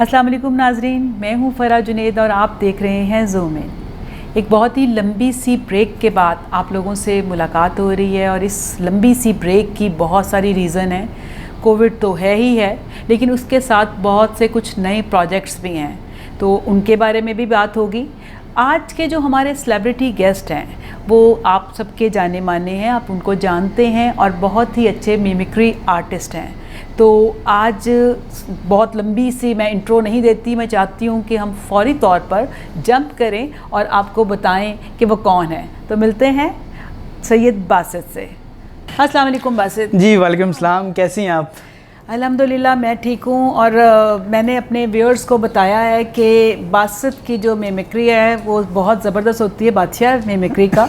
अस्सलाम वालेकुम नाजरीन, मैं हूँ फ़रा जुनैद और आप देख रहे हैं ज़ूम इन। एक बहुत ही लंबी सी ब्रेक के बाद आप लोगों से मुलाकात हो रही है और इस लंबी सी ब्रेक की बहुत सारी रीज़न है। कोविड तो है ही है, लेकिन उसके साथ बहुत से कुछ नए प्रोजेक्ट्स भी हैं, तो उनके बारे में भी बात होगी। आज के जो हमारे सेलिब्रिटी गेस्ट हैं वो आप सबके जाने माने हैं, आप उनको जानते हैं और बहुत ही अच्छे मिमिक्री आर्टिस्ट हैं। तो आज बहुत लंबी सी मैं इंट्रो नहीं देती, मैं चाहती हूँ कि हम फौरी तौर पर जंप करें और आपको बताएं कि वो कौन है। तो मिलते हैं सैयद बासित से। अस्सलाम वालेकुम बासित जी। वालेकुम सलाम, कैसी हैं आप? अल्हम्दुलिल्लाह मैं ठीक हूँ। और मैंने अपने व्यूअर्स को बताया है कि बासित की जो मिमिक्री है वो बहुत ज़बरदस्त होती है, बादशाह मिमिक्री का।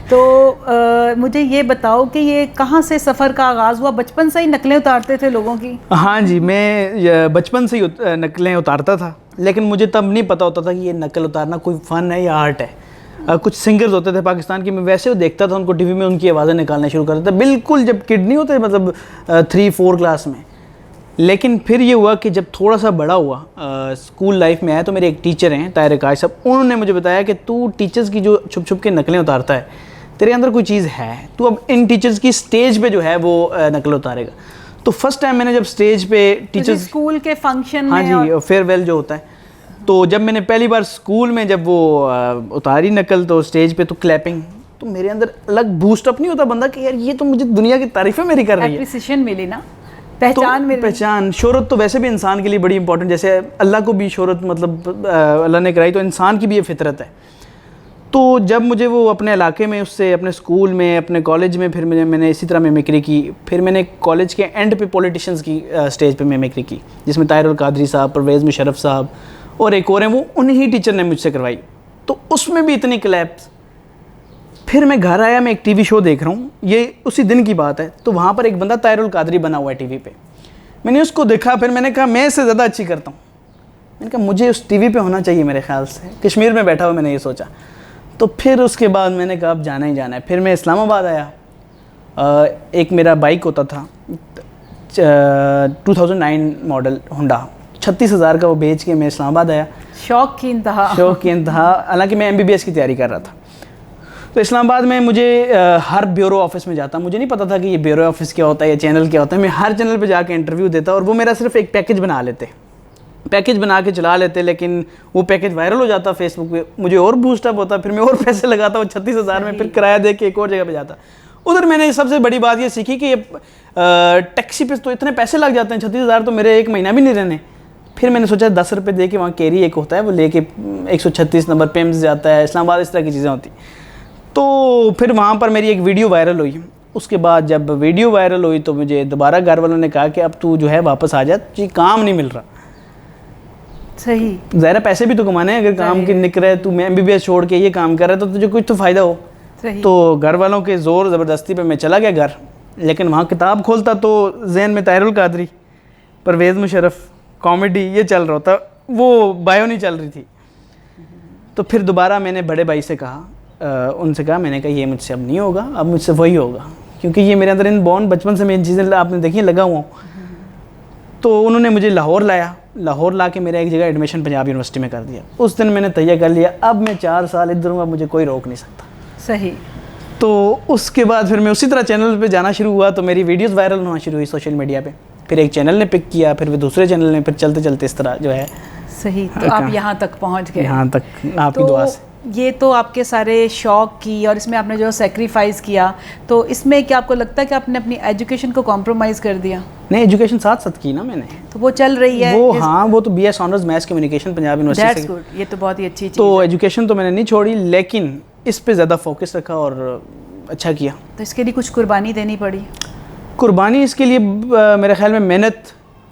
तो मुझे ये बताओ कि ये कहाँ से सफ़र का आगाज़ हुआ? बचपन से ही नकलें उतारते थे लोगों की? हाँ जी, मैं बचपन से ही नकलें उतारता था, लेकिन मुझे तब नहीं पता होता था कि ये नकल उतारना कोई फ़न है या आर्ट है। कुछ सिंगर्स होते थे पाकिस्तान के, मैं वैसे वो देखता था उनको टीवी में, उनकी आवाज़ें निकालना शुरू करता था, बिल्कुल जब किड नहीं होते, मतलब 3-4 क्लास में। लेकिन फिर ये हुआ कि जब थोड़ा सा बड़ा हुआ, स्कूल लाइफ में आया, तो मेरे एक टीचर हैं ताहिर काश साहब, उन्होंने मुझे बताया कि तू टीचर्स की जो छुप छुप के नकलें उतारता है, तेरे अंदर कोई चीज़ है, तू अब इन टीचर्स की स्टेज पे जो है वो नकल उतारेगा। तो फर्स्ट टाइम मैंने जब स्टेज पे टीचर्स स्कूल के फंक्शन हाँ जी, और फेयरवेल जो होता है, तो जब मैंने पहली बार स्कूल में जब वो उतारी नकल, तो स्टेज पे तो क्लैपिंग, तो मेरे अंदर अलग बूस्ट अप नहीं होता बंदा कि यार ये तो मुझे दुनिया की तारीफ़ें मेरी कर रही है, एप्रिसिएशन मिली ना, पहचान मिली। पहचान, शोहरत तो वैसे भी इंसान के लिए बड़ी इंपॉर्टेंट, जैसे अल्लाह को भी शोहरत मतलब अल्लाह ने कराई, तो इंसान की भी ये फितरत है। तो जब मुझे वो अपने इलाके में, उससे अपने स्कूल में, अपने कॉलेज में, फिर मैंने इसी तरह मिमिक्री की। फिर मैंने कॉलेज के एंड पे पॉलिटिशियंस की स्टेज पे मिमिक्री की, जिसमें ताहिर कादरी साहब, परवेज़ मुशर्रफ साहब और एक और हैं, वो उन्हीं टीचर ने मुझसे करवाई। तो उसमें भी इतनी क्लैप्स। फिर मैं घर आया, मैं एक टीवी शो देख रहा हूँ, ये उसी दिन की बात है, तो वहाँ पर एक बंदा ताहिर कादरी बना हुआ है टीवी पे। मैंने उसको देखा, फिर मैंने कहा मैं इससे ज़्यादा अच्छी करता हूँ। मैंने कहा मुझे उस टीवी पे होना चाहिए, मेरे ख्याल से कश्मीर में बैठा हुआ, मैंने ये सोचा। तो फिर उसके बाद मैंने कहा अब जाना ही जाना है। फिर मैं इस्लामाबाद आया, एक मेरा बाइक होता था 2009 मॉडल होंडा, 36,000 का, वो बेच के मैं इस्लामाबाद आया। शौक की इंतहा। हालांकि मैं MBBS की तैयारी कर रहा था। तो इस्लामाबाद में मुझे हर ब्यूरो ऑफिस में जाता, मुझे नहीं पता था कि ये ब्यूरो ऑफिस क्या होता है या चैनल क्या होता है। मैं हर चैनल पे जाके इंटरव्यू देता, और वो मेरा सिर्फ एक पैकेज बना लेते, पैकेज बना के चला लेते, लेकिन वो पैकेज वायरल हो जाता फेसबुक पे, मुझे और बूस्टअप होता, फिर मैं और पैसे लगाता, वो 36,000 में फिर किराया दे के एक और जगह पे जाता। उधर मैंने सबसे बड़ी बात ये सीखी कि ये टैक्सी पे तो इतने पैसे लग जाते हैं, 36,000 तो मेरे एक महीना भी नहीं रहने। फिर मैंने सोचा 10 रुपये दे के वहाँ कैरी एक होता है, वो लेके 136 नंबर पेम्स जाता है इस्लामाबाद, इस तरह की चीज़ें होती। तो फिर वहाँ पर मेरी एक वीडियो वायरल हुई। उसके बाद जब वीडियो वायरल हुई तो मुझे दोबारा घर वालों ने कहा कि अब तू जो है वापस आ जा, तुझे काम नहीं मिल रहा। सही, ज़ाहिर पैसे भी तो कमाने हैं, अगर काम की निकल रहे, तू MBBS छोड़ के ये काम कर रहा है तो तुझे कुछ तो फ़ायदा हो। तो घर वालों के ज़ोर ज़बरदस्ती पे मैं चला गया घर, लेकिन वहाँ किताब खोलता तो जहन में ताहिर कादरी, परवेज़ मुशर्रफ, कॉमेडी ये चल रहा था, वो बायो नहीं चल रही थी। तो फिर दोबारा मैंने बड़े भाई से कहा, उनसे कहा, मैंने कहा ये मुझसे अब नहीं होगा, अब मुझसे वही होगा, क्योंकि ये मेरे अंदर इन बॉर्न बचपन से मैं इन चीज़ें आपने देखी लगा हुआ हूँ। तो उन्होंने मुझे लाहौर लाया, लाहौर ला के मेरा एक जगह एडमिशन पंजाब यूनिवर्सिटी में कर दिया। उस दिन मैंने तैयार कर लिया, अब मैं 4 साल इधर हूँ, अब मुझे कोई रोक नहीं सकता। सही। तो उसके बाद फिर मैं उसी तरह चैनल पे जाना शुरू हुआ, तो मेरी वीडियोस वायरल होना शुरू हुई सोशल मीडिया पे। फिर एक चैनल ने पिक किया, फिर वो दूसरे चैनल ने, फिर चलते चलते इस तरह जो है। सही। तो आप यहाँ तक पहुँच गए। यहाँ तक आपकी दुआ से। ये तो आपके सारे शौक की, और इसमें आपने जो सेक्रीफाइस किया, तो इसमें क्या आपको लगता है कि आपने अपनी एजुकेशन को कॉम्प्रोमाइज़ कर दिया? नहीं, एजुकेशन साथ साथ की ना मैंने, तो वो चल रही है वो। हाँ, वो तो BS honours maths communication Punjab university से। गुड, ये तो बहुत ही अच्छी चीज़ तो है। एजुकेशन तो मैंने नहीं छोड़ी, लेकिन इस पे ज़्यादा फोकस रखा और अच्छा किया। तो इसके लिए कुछ कुर्बानी देनी पड़ी? कुर्बानी इसके लिए मेरे ख्याल में मेहनत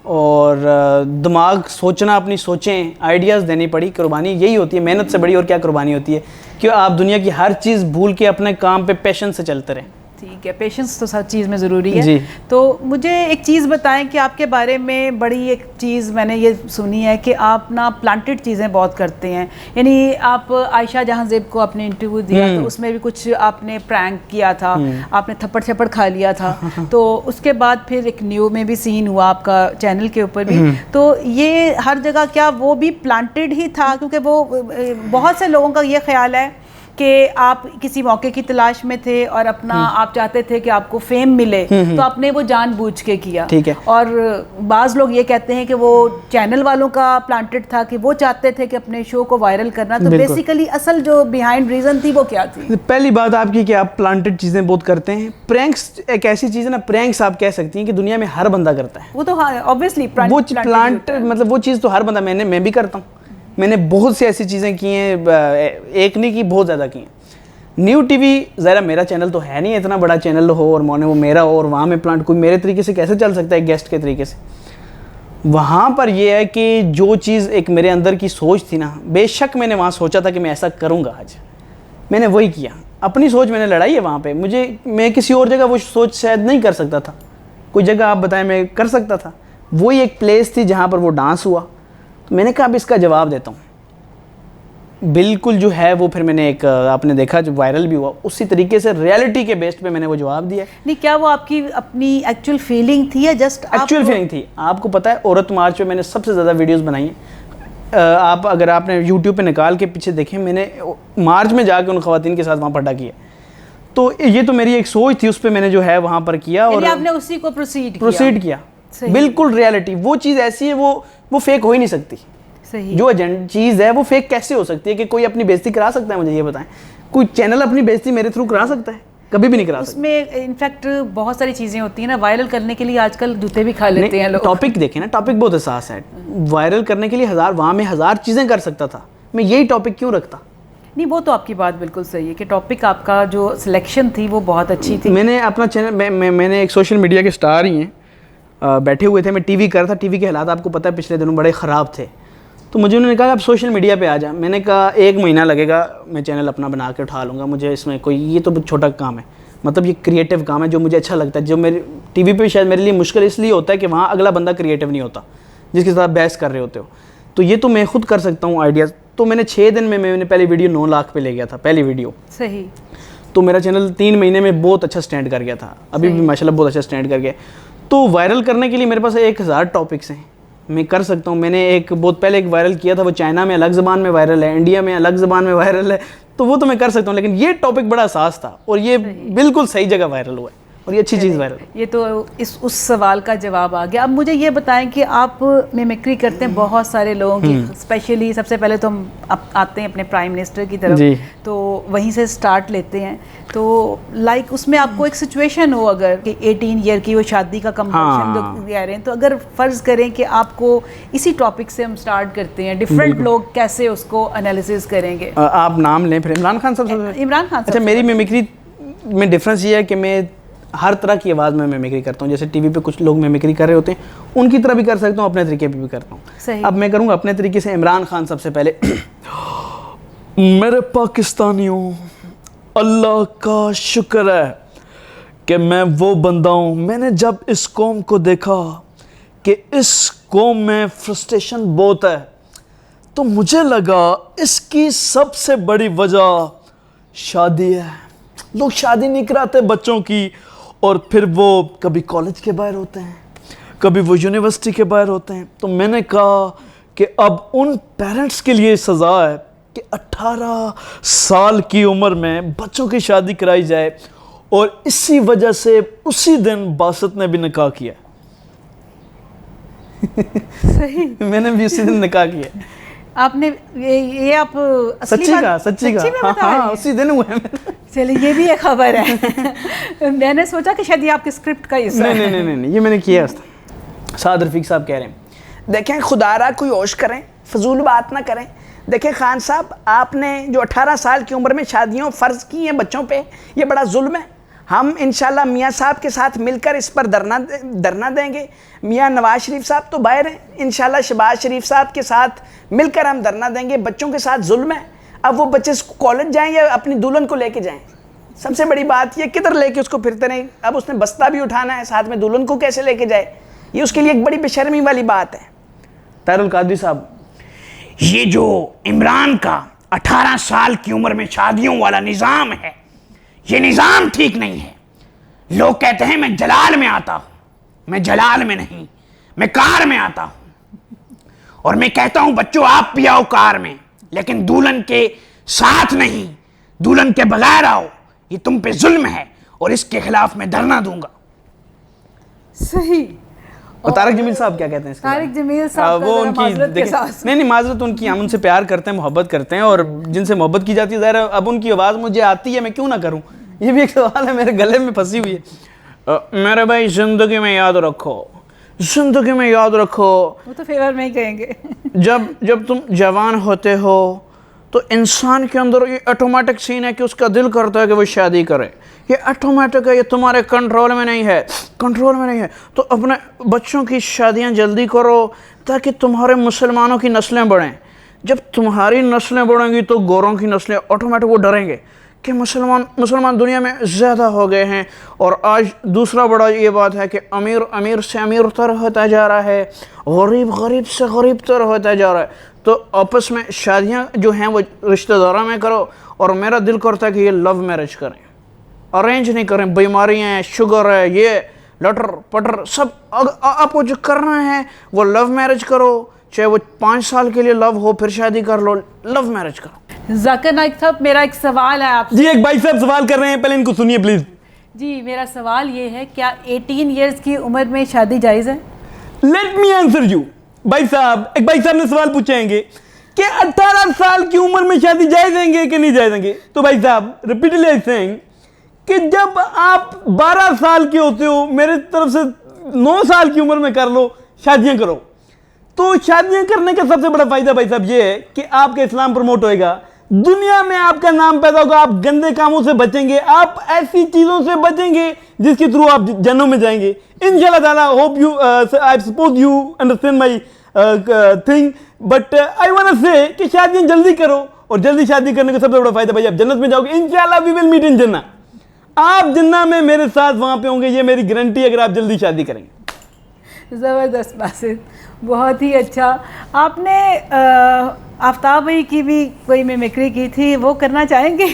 और दिमाग, सोचना, अपनी सोचें, आइडियाज़ देनी पड़ी। कुर्बानी यही होती है, मेहनत से बड़ी और क्या कुर्बानी होती है, कि आप दुनिया की हर चीज़ भूल के अपने काम पे पैशन से चलते रहें। ठीक है, पेशेंस तो हर चीज़ में ज़रूरी है। जी। तो मुझे एक चीज़ बताएं कि आपके बारे में बड़ी एक चीज़ मैंने ये सुनी है कि आप ना प्लांटेड चीज़ें बहुत करते हैं, यानी आप आयशा जहांज़ेब को आपने इंटरव्यू दिया तो उसमें भी कुछ आपने प्रैंक किया था, आपने थप्पड़ छप्पड़ खा लिया था तो उसके बाद फिर एक न्यू में भी सीन हुआ आपका चैनल के ऊपर भी, तो ये हर जगह क्या वो भी प्लांटेड ही था? क्योंकि वो बहुत से लोगों का ये ख्याल है कि आप किसी मौके की तलाश में थे और अपना आप चाहते थे कि आपको फेम मिले तो आपने वो जानबूझ के किया। ठीक है। और बाज़ लोग ये कहते हैं कि वो चैनल वालों का प्लांटेड था कि वो चाहते थे कि अपने शो को वायरल करना, तो बेसिकली असल जो बिहाइंड रीज़न थी वो क्या थी? पहली बात आपकी कि आप प्लांटेड चीज़ें बहुत करते हैं। प्रैंक्स एक ऐसी चीज़ है ना, प्रैंक्स आप कह सकती हैं कि दुनिया में हर बंदा करता है। वो तो ऑब्वियसली वो प्लांट मतलब वो चीज़ तो हर बंदा, मैं भी करता हूँ। मैंने बहुत सी ऐसी चीज़ें की हैं, एक नहीं की, बहुत ज़्यादा की हैं। न्यू टीवी ज़रा मेरा चैनल तो है नहीं, इतना बड़ा चैनल हो और माने वो मेरा हो और वहाँ में प्लांट कोई मेरे तरीके से कैसे चल सकता है, गेस्ट के तरीके से। वहाँ पर ये है कि जो चीज़ एक मेरे अंदर की सोच थी ना, बेशक मैंने वहाँ सोचा था कि मैं ऐसा करूँगा, आज मैंने वही किया। अपनी सोच मैंने लड़ाई है वहाँ पे। मैं किसी और जगह वो सोच शायद नहीं कर सकता था, कोई जगह आप बताएं मैं कर सकता था। वही एक प्लेस थी जहाँ पर वो डांस हुआ, तो मैंने कहा अब इसका जवाब देता हूँ। बिल्कुल जो है वो फिर मैंने एक आपने देखा जो वायरल भी हुआ, उसी तरीके से रियलिटी के बेस्ड पे मैंने वो जवाब दिया। नहीं, क्या वो आपकी अपनी एक्चुअल फीलिंग थी या जस्ट एक्चुअल फीलिंग थी? आपको पता है औरत मार्च पे मैंने सबसे ज़्यादा वीडियोस बनाई हैं। आप अगर आपने यूट्यूब पे निकाल के पीछे देखें, मैंने मार्च में जाके उन ख़वातीन के साथ वहाँ पटा किया। तो ये तो मेरी एक सोच थी, उस पर मैंने जो है वहाँ पर किया और आपने उसी को प्रोसीड किया। बिल्कुल रियलिटी वो चीज़ ऐसी है, वो फेक हो ही नहीं सकती। सही। जो एजेंट चीज़ है वो फेक कैसे हो सकती है? कि कोई अपनी बेइज्जती करा सकता है? मुझे ये बताएं, कोई चैनल अपनी बेइज्जती मेरे थ्रू करा सकता है? कभी भी नहीं करा सकता। उसमें इनफैक्ट बहुत सारी चीज़ें होती हैं ना, वायरल करने के लिए आजकल जूते भी खा लेते हैं लोग। टॉपिक देखें ना, टॉपिक बहुत हसास है। वायरल करने के लिए वहाँ में हज़ार चीज़ें कर सकता था, मैं यही टॉपिक क्यों रखता? नहीं, वो तो आपकी बात बिल्कुल सही है कि टॉपिक आपका जो सिलेक्शन थी वो बहुत अच्छी थी। मैंने अपना चैनल मैंने एक सोशल मीडिया के स्टार ही हैं, बैठे हुए थे, मैं टीवी कर रहा था। टीवी के हालात आपको पता है पिछले दिनों बड़े ख़राब थे, तो मुझे उन्होंने कहा आप सोशल मीडिया पे आ जा। मैंने कहा 1 महीना लगेगा, मैं चैनल अपना बना के उठा लूँगा, मुझे इसमें कोई, ये तो छोटा काम है, मतलब ये क्रिएटिव काम है जो मुझे अच्छा लगता है। जो मेरे टीवी पे शायद मेरे लिए मुश्किल इसलिए होता है कि वहाँ अगला बंदा क्रिएटिव नहीं होता जिसके साथ बहस कर रहे होते हो, तो ये तो मैं खुद कर सकता हूँ आइडियाज़। तो मैंने 6 दिन में मैंने पहली वीडियो 9 लाख पे ले गया था, पहली वीडियो। सही। तो मेरा चैनल 3 महीने में बहुत अच्छा स्टैंड कर गया था, अभी भी माशाल्लाह बहुत अच्छा स्टैंड कर गया। तो वायरल करने के लिए मेरे पास 1000 टॉपिक्स हैं, मैं कर सकता हूँ। मैंने एक बहुत पहले एक वायरल किया था, वो चाइना में अलग ज़बान में वायरल है, इंडिया में अलग ज़बान में वायरल है, तो वो तो मैं कर सकता हूँ। लेकिन ये टॉपिक बड़ा हसास था और ये बिल्कुल सही जगह वायरल हुआ है और ये अच्छी चीज़ वायरल। ये तो उस सवाल का जवाब आ गया। अब मुझे ये बताएं कि आप मिमिक्री करते हैं बहुत सारे लोगों की, स्पेशली सबसे पहले तो हम आते हैं अपने प्राइम मिनिस्टर की तरफ, तो वहीं से स्टार्ट लेते हैं। तो लाइक उसमें आपको एक सिचुएशन हो, अगर कि 18 ईयर की वो शादी का कंपल्शन जो कह रहे हैं, तो अगर फ़र्ज़ करें कि आपको इसी टॉपिक से हम स्टार्ट करते हैं, डिफरेंट लोग कैसे उसको एनालिसिस करेंगे? आप नाम लें फिर। इमरान खान साहब। इमरान खान। अच्छा, मेरी मिमिक्री में डिफरेंस ये है कि मैं हर तरह की आवाज़ में मिमिक्री करता हूँ। जैसे टीवी पे कुछ लोग मिमिक्री कर रहे होते हैं, उनकी तरह भी कर सकता हूँ, अपने तरीके पे भी करता हूँ। अब मैं करूँगा अपने तरीके से। इमरान खान सबसे पहले मेरे पाकिस्तानियों, अल्लाह का शुक्र है कि मैं वो बंदा हूँ। मैंने जब इस कौम को देखा कि इस कौम में फ्रस्ट्रेशन बहुत है, तो मुझे लगा इसकी सबसे बड़ी वजह शादी है। लोग शादी नहीं कराते बच्चों की, और फिर वो कभी कॉलेज के बाहर होते हैं, कभी वो यूनिवर्सिटी के बाहर होते हैं। तो मैंने कहा कि अब उन पेरेंट्स के लिए सज़ा है कि 18 साल की उम्र में बच्चों की शादी कराई जाए, और इसी वजह से उसी दिन बासत ने भी निकाह किया। सही। मैंने भी उसी दिन निकाह किया। आपने ये आप सच्ची का? हाँ, उसी दिन हुआ है। चलिए, ये भी एक खबर है। मैंने सोचा कि शायद ये आपके स्क्रिप्ट का हिस्सा है। नहीं, ये मैंने किया। साद रफीक साहब कह रहे हैं, देखें खुदारा कोई होश करें, फजूल बात ना करें। देखें खान साहब, आपने जो 18 साल की उम्र में शादियों फ़र्ज़ की हैं बच्चों पे, ये बड़ा जुल्म है। हम इंशाल्लाह मियाँ साहब के साथ मिलकर इस पर धरना देंगे। मियाँ नवाज शरीफ साहब तो बाहर हैं, इंशाल्लाह शहबाज शरीफ साहब के साथ मिलकर हम धरना देंगे। बच्चों के साथ जुल्म है। अब वो बच्चे कॉलेज जाएं या अपनी दुल्हन को लेके जाएं, सबसे बड़ी बात ये किधर लेके उसको फिरते नहीं, अब उसने बस्ता भी उठाना है, साथ में दुल्हन को कैसे लेके जाए, ये उसके लिए एक बड़ी बेशर्मी वाली बात है। तारुल कादरी साहब, ये जो इमरान का 18 साल की उम्र में शादियों वाला निज़ाम है, ये निज़ाम ठीक नहीं है। लोग कहते हैं मैं जलाल में आता हूँ, मैं जलाल में नहीं, मैं कार में आता हूँ। और मैं कहता हूँ बच्चों आप भी आओ कार में, लेकिन दुल्हन के साथ नहीं, दुल्हन के बगैर आओ। ये तुम पे जुल्म है और इसके खिलाफ मैं धरना दूंगा। सही। और तारिक जमील साहब क्या कहते हैं इसके तारिक जमील साहब वो उनकी नहीं माजरत उनकी, हम उनसे प्यार करते हैं, मोहब्बत करते हैं, और जिनसे मोहब्बत की जाती है ज़ाहिर है अब उनकी आवाज़ मुझे आती है, मैं क्यों ना करूं, ये भी एक सवाल है, मेरे गले में फंसी हुई है। मेरे भाई ज़िंदगी में याद रखो, ज़िंदगी में याद रखो, वो तो फेवर में ही कहेंगे जब तुम जवान होते हो तो इंसान के अंदर ये ऑटोमेटिक सीन है कि उसका दिल करता है कि वो शादी करे, ये ऑटोमेटिक है, ये तुम्हारे कंट्रोल में नहीं है, कंट्रोल में नहीं है। तो अपने बच्चों की शादियां जल्दी करो ताकि तुम्हारे मुसलमानों की नस्लें बढ़ें। जब तुम्हारी नस्लें बढ़ेंगी तो गोरों की नस्लें ऑटोमेटिक वो डरेंगे कि मुसलमान दुनिया में ज़्यादा हो गए हैं। और आज दूसरा बड़ा ये बात है कि अमीर अमीर से अमीर तर होता जा रहा है, गरीब गरीब से गरीब तर होता जा रहा है। तो आपस में शादियां जो हैं वो रिश्तेदारों में करो, और मेरा दिल करता है कि ये लव मैरिज करें, अरेंज नहीं करें। बीमारियाँ हैं, शुगर है, ये लटर पटर सब, आपको जो करना है वो लव मैरिज करो, चाहे वो 5 साल के लिए लव हो फिर शादी कर लो, लव मैरिज करो। जाकिर नाइक साहब, मेरा एक सवाल है आपसे। जी एक भाई साहब सवाल कर रहे हैं, पहले इनको सुनिए प्लीज। जी मेरा सवाल ये है, क्या 18 ईयर्स की उम्र में शादी जायज़ है? Let me answer you. भाई साहब, एक भाई साहब ने सवाल पूछेंगे कि 18 साल की उम्र में शादी जायज़ है कि नहीं जायज़ है? तो भाई साहब रिपीटली सेइंग कि जब आप 12 साल के होते हो, मेरे तरफ से 9 साल की उम्र में कर लो, शादियां करो। तो शादियां करने का सबसे बड़ा फायदा भाई साहब ये है कि आपका इस्लाम प्रमोट होएगा, दुनिया में आपका नाम पैदा होगा, आप गंदे कामों से बचेंगे, आप ऐसी चीज़ों से बचेंगे जिसके थ्रू आप जन्नत में जाएंगे इंशाल्लाह ताला। Hope you I suppose you understand my thing, but I want to say कि शादियां जल्दी करो, और जल्दी शादी करने का सबसे बड़ा फायदा भाई आप जन्नत में जाओगे इंशाल्लाह। वी विल मीट इन जन्नत, आप जन्नत में मेरे साथ वहाँ पे होंगे, ये मेरी गारंटी अगर आप जल्दी शादी करेंगे। ज़बरदस्त बासित, बहुत ही अच्छा। आपने आफ्ताब भाई की भी कोई मिमिक्री की थी, वो करना चाहेंगे?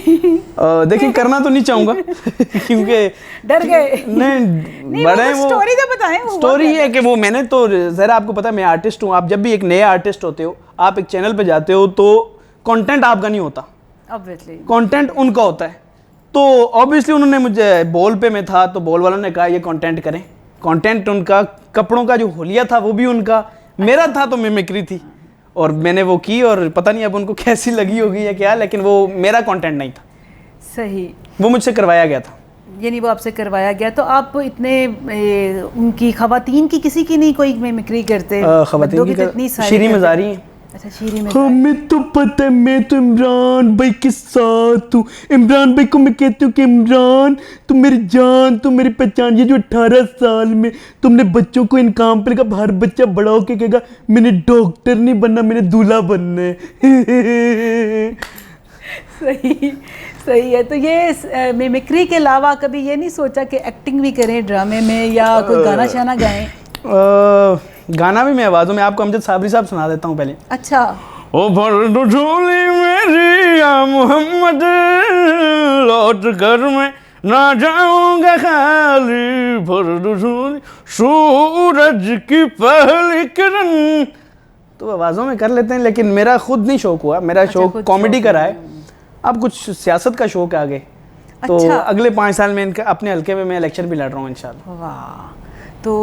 देखिए करना तो नहीं चाहूँगा क्योंकि डर गए। नहीं बड़े वो स्टोरी तो बताएं। स्टोरी है कि वो मैंने तो ज़रा आपको पता है मैं आर्टिस्ट हूँ। आप जब भी एक नए आर्टिस्ट होते हो, आप एक चैनल पे जाते हो तो कंटेंट आपका नहीं होता, ऑब्वियसली कंटेंट उनका होता है। तो ऑब्वियसली उन्होंने मुझे बॉल पे में था तो बॉल वालों ने कहा ये कंटेंट करें, कंटेंट उनका, कपड़ों का जो होलिया था वो भी उनका, मेरा था तो मिमिक्री थी और मैंने वो की, और पता नहीं अब उनको कैसी लगी होगी या क्या, लेकिन वो मेरा कंटेंट नहीं था। सही, वो मुझसे करवाया गया था, यानी वो आपसे करवाया गया। तो आप इतने उनकी खवातीन की किसी की नहीं कोई मिमिक्री करते? खवातीन की तो इतनी सारी शीरी मज़ारी हैं। अच्छा शीरी में हमें तो पता है, मैं तो इमरान भाई के साथ हूँ। इमरान भाई को मैं कहती हूँ कि इमरान तुम मेरी जान, तुम मेरी पहचान। ये जो 18 साल में तुमने बच्चों को इन काम पे लगा, हर बच्चा बड़ा होके कहेगा मैंने डॉक्टर नहीं बनना, मैंने दूल्हा बनना है। सही सही है। तो ये मिमिक्री के अलावा कभी ये नहीं सोचा कि एक्टिंग भी करें ड्रामे में, या कोई गाना शाना गाएं? गाना भी मैं आवाज़ों में आपको अमजद साबरी साहब सुना देता हूँ पहले। अच्छा। ओ भर झोली मेरी या मोहम्मद, लौट कर मैं ना जाऊंगा खाली, भर झोली सूरज की पहली किरण। तो आवाज़ों में कर लेते हैं, लेकिन मेरा खुद नहीं शौक हुआ, मेरा शौक कॉमेडी का रहा है। अब कुछ सियासत का शौक है आगे। तो अगले 5 साल में इनका अपने हल्के में मैं इलेक्शन भी लड़ रहा हूँ इंशाल्लाह। वाह। तो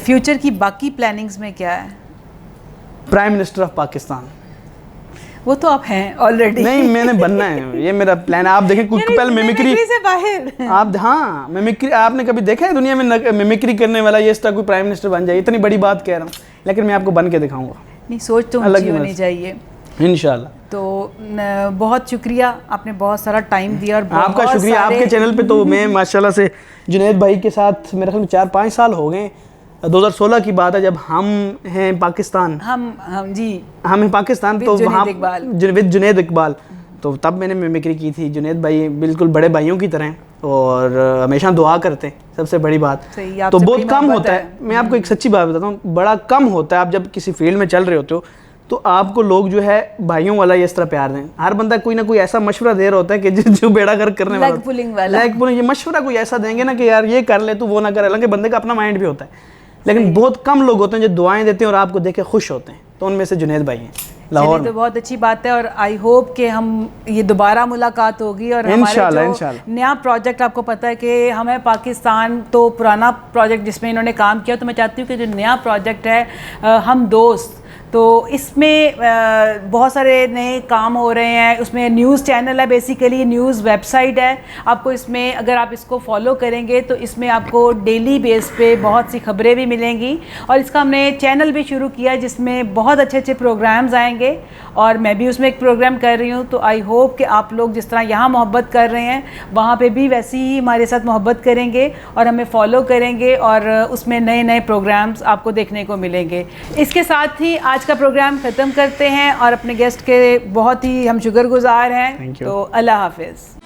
फ्यूचर की बाकी प्लानिंग्स में क्या है? Prime minister of Pakistan. वो तो आप हैं ऑलरेडी। नहीं, मैंने बनना है, ये मेरा प्लान है। आप देखें कुछ पहले मिमिक्री से बाहर आप, हाँ मिमिक्री आपने कभी देखा है दुनिया में मिमिक्री करने वाला ये कोई प्राइम मिनिस्टर बन जाए? इतनी बड़ी बात कह रहा हूँ, लेकिन मैं आपको बन के दिखाऊंगा। नहीं, सोच तो ऊंची होनी चाहिए इंशाल्लाह। तो बहुत शुक्रिया, आपने बहुत सारा टाइम दिया। और आपका शुक्रिया। आपके चैनल पे तो मैं माशाल्लाह से जुनैद भाई के साथ मेरे ख्याल में 4-5 साल हो गए। 2016 की बात है जब हम हैं पाकिस्तान, हम हैं पाकिस्तान, तो वहाँ विद जुनैद इकबाल, तो तब मैंने मिमिक्री की थी। जुनैद भाई बिल्कुल बड़े भाइयों की तरह हैं और हमेशा दुआ करते हैं, सबसे बड़ी बात। सही, तो आपसे बहुत बड़ी कम मोहब्बत होता है। मैं आपको एक सच्ची बात बताता हूँ, बड़ा कम होता है आप जब किसी फील्ड में चल रहे होते हो तो आपको लोग जो है भाइयों वाला ये इस तरह प्यार दें। हर बंदा कोई ना कोई ऐसा मशवरा दे रहा होता है कि जो बेड़ा गर्क करने वाला, लेग पुलिंग वाला, लेग पुलिंग, ये मशवरा कोई ऐसा देंगे ना कि यार ये कर ले तू, वो ना कर। हालांकि बंदे का अपना माइंड भी होता है, लेकिन बहुत कम लोग होते हैं जो दुआएं देते हैं और आपको देख के खुश होते हैं। तो उनमें से जुनैद भाई हैं लाहौर में। तो बहुत अच्छी बात है और आई होप कि हम ये दोबारा मुलाकात होगी और हमारे जो नया प्रोजेक्ट, आपको पता है कि हमें पाकिस्तान तो पुराना प्रोजेक्ट जिसमें इन्होंने काम किया, तो मैं चाहती हूँ कि जो नया प्रोजेक्ट है हम दोस्त, तो इसमें बहुत सारे नए काम हो रहे हैं। उसमें न्यूज़ चैनल है, बेसिकली न्यूज़ वेबसाइट है। आपको इसमें अगर आप इसको फॉलो करेंगे तो इसमें आपको डेली बेस पे बहुत सी खबरें भी मिलेंगी। और इसका हमने चैनल भी शुरू किया जिसमें बहुत अच्छे अच्छे प्रोग्राम्स आएंगे और मैं भी उसमें एक प्रोग्राम कर रही हूँ। तो आई होप कि आप लोग जिस तरह यहाँ मोहब्बत कर रहे हैं वहाँ पे भी वैसी ही हमारे साथ मोहब्बत करेंगे और हमें फॉलो करेंगे और उसमें नए नए प्रोग्राम्स आपको देखने को मिलेंगे। इसके साथ ही आज का प्रोग्राम ख़त्म करते हैं और अपने गेस्ट के बहुत ही हम शुक्रगुजार हैं। तो अल्लाह हाफिज़।